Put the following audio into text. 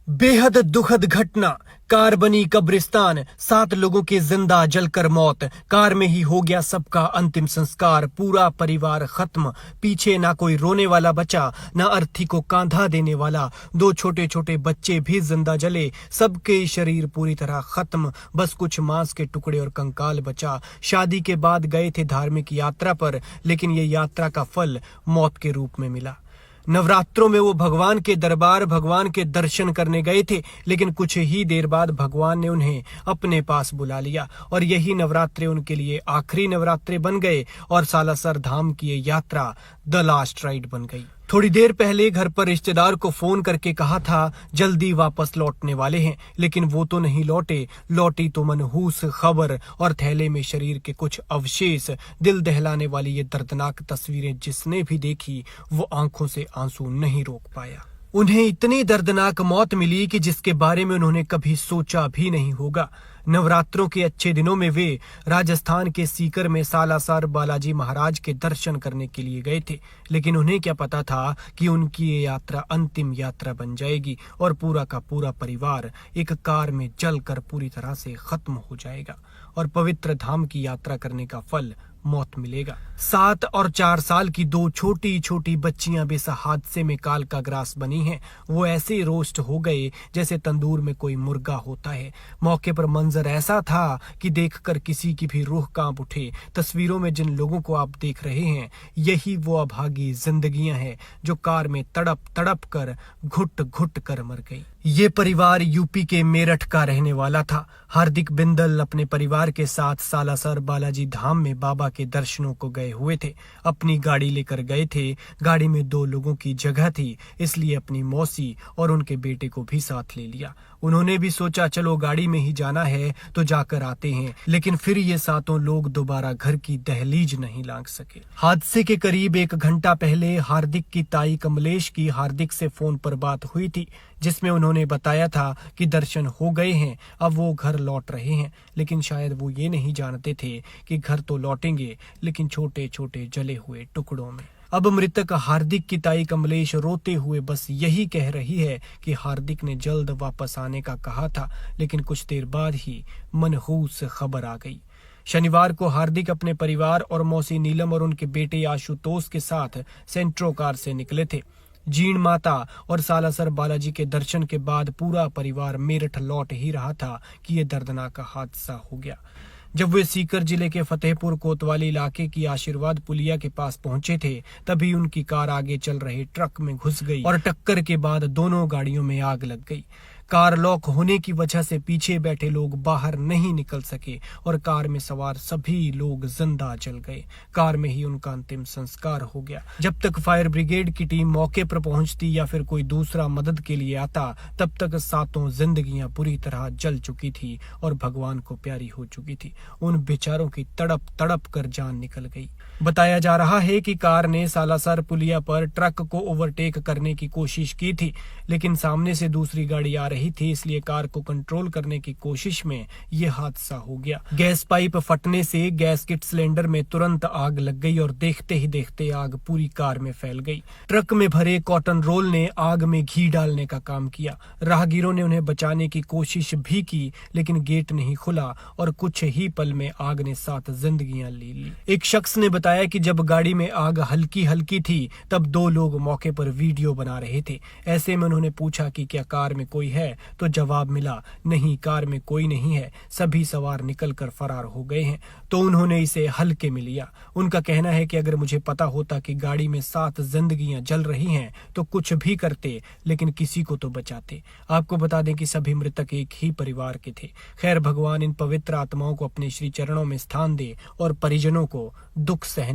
बेहद दुखद घटना। कार बनी कब्रिस्तान, 7 लोगों के जिंदा जलकर मौत। कार में ही हो गया सबका अंतिम संस्कार। पूरा परिवार खत्म। पीछे ना कोई रोने वाला बचा, ना अर्थी को कांधा देने वाला। 2 छोटे छोटे बच्चे भी जिंदा जले। सबके शरीर पूरी तरह खत्म, बस कुछ मांस के टुकड़े और कंकाल बचा। शादी के बाद गए थे धार्मिक यात्रा पर, लेकिन ये यात्रा का फल मौत के रूप में मिला। नवरात्रों में वो भगवान के दरबार, भगवान के दर्शन करने गए थे, लेकिन कुछ ही देर बाद भगवान ने उन्हें अपने पास बुला लिया और यही नवरात्रे उनके लिए आखिरी नवरात्रे बन गए और सालासर धाम की ये यात्रा द लास्ट राइड बन गई। थोड़ी देर पहले घर पर रिश्तेदार को फोन करके कहा था जल्दी वापस लौटने वाले हैं, लेकिन वो तो नहीं लौटे। लौटी तो मनहूस खबर और थैले में शरीर के कुछ अवशेष। दिल दहलाने वाली ये दर्दनाक तस्वीरें जिसने भी देखी वो आंखों से आंसू नहीं रोक पाया। उन्हें इतनी दर्दनाक मौत मिली कि जिसके बारे में उन्होंने कभी सोचा भी नहीं होगा। नवरात्रों के अच्छे दिनों में वे राजस्थान के सीकर में सालासर बालाजी महाराज के दर्शन करने के लिए गए थे, लेकिन उन्हें क्या पता था कि उनकी ये यात्रा अंतिम यात्रा बन जाएगी और पूरा का पूरा परिवार एक कार में जलकर पूरी तरह से खत्म हो जाएगा और पवित्र धाम की यात्रा करने का फल मौत मिलेगा। 7 और 4 साल की 2 छोटी छोटी बच्चियां भी इस हादसे में काल का ग्रास बनी हैं। वो ऐसे रोस्ट हो गए जैसे तंदूर में कोई मुर्गा होता है। मौके पर मंजर ऐसा था कि देखकर किसी की भी रूह कांप उठे। तस्वीरों में जिन लोगों को आप देख रहे हैं, यही वो अभागी जिंदगियां हैं जो कार में तड़प तड़प कर घुट घुट कर मर गई। ये परिवार यूपी के मेरठ का रहने वाला था। हार्दिक बिंदल अपने परिवार के साथ सालासर बालाजी धाम में बाबा के दर्शनों को गए हुए थे। अपनी गाड़ी लेकर गए थे। गाड़ी में 2 लोगों की जगह थी, इसलिए अपनी मौसी और उनके बेटे को भी साथ ले लिया। उन्होंने भी सोचा चलो गाड़ी में ही जाना है तो जाकर आते हैं, लेकिन फिर ये 7 लोग दोबारा घर की दहलीज नहीं लांघ सके। हादसे के करीब 1 घंटा पहले हार्दिक की ताई कमलेश की हार्दिक से फोन पर बात हुई थी, जिसमें उन्होंने बताया था कि दर्शन हो गए हैं, अब वो घर लौट रहे हैं। लेकिन शायद वो ये नहीं जानते थे कि घर तो लौटेंगे, लेकिन छोटे छोटे जले हुए टुकड़ों में। अब मृतक हार्दिक की ताई कमलेश रोते हुए बस यही कह रही है कि हार्दिक ने जल्द वापस आने का कहा था, लेकिन कुछ देर बाद ही मनहूस खबर आ गई। शनिवार को हार्दिक अपने परिवार और मौसी नीलम और उनके बेटे आशुतोष के साथ सेंट्रो कार से निकले थे। जीण माता और सालासर बालाजी के दर्शन के बाद पूरा परिवार मेरठ लौट ही रहा था कि यह दर्दनाक हादसा हो गया। जब वे सीकर जिले के फतेहपुर कोतवाली इलाके की आशीर्वाद पुलिया के पास पहुंचे थे, तभी उनकी कार आगे चल रहे ट्रक में घुस गई और टक्कर के बाद दोनों गाड़ियों में आग लग गई। कार लॉक होने की वजह से पीछे बैठे लोग बाहर नहीं निकल सके और कार में सवार सभी लोग जिंदा जल गए। कार में ही उनका अंतिम संस्कार हो गया। जब तक फायर ब्रिगेड की टीम मौके पर पहुंचती या फिर कोई दूसरा मदद के लिए आता, तब तक 7 जिंदगियां पूरी तरह जल चुकी थी और भगवान को प्यारी हो चुकी थी। उन बेचारों की तड़प तड़प कर जान निकल गई। बताया जा रहा है कि कार ने सालासर पुलिया पर ट्रक को ओवरटेक करने की कोशिश की थी, लेकिन सामने से दूसरी गाड़ी आ रही थी, इसलिए कार को कंट्रोल करने की कोशिश में यह हादसा हो गया। गैस पाइप फटने से गैस किट सिलेंडर में तुरंत आग लग गई और देखते ही देखते आग पूरी कार में फैल गई। ट्रक में भरे कॉटन रोल ने आग में घी डालने का काम किया। राहगीरों ने उन्हें बचाने की कोशिश भी की, लेकिन गेट नहीं खुला और कुछ ही पल में आग ने 7 जिंदगियां ले ली। एक शख्स ने बताया कि जब गाड़ी में आग हल्की हल्की थी, तब 2 लोग मौके पर वीडियो बना रहे थे। ऐसे में उन्होंने पूछा कि क्या कार में कोई है, तो जवाब मिला नहीं, कार में कोई नहीं है, सभी सवार निकलकर फरार हो गए हैं। तो उन्होंने इसे हल्के में लिया। उनका कहना है कि अगर मुझे पता होता कि गाड़ी में 7 जिंदगियां जल रही हैं तो कुछ भी करते, लेकिन किसी को तो बचाते। आपको बता दें कि सभी मृतक एक ही परिवार के थे। खैर, भगवान इन पवित्र आत्माओं को अपने श्री चरणों में स्थान दे और परिजनों को दुख सहन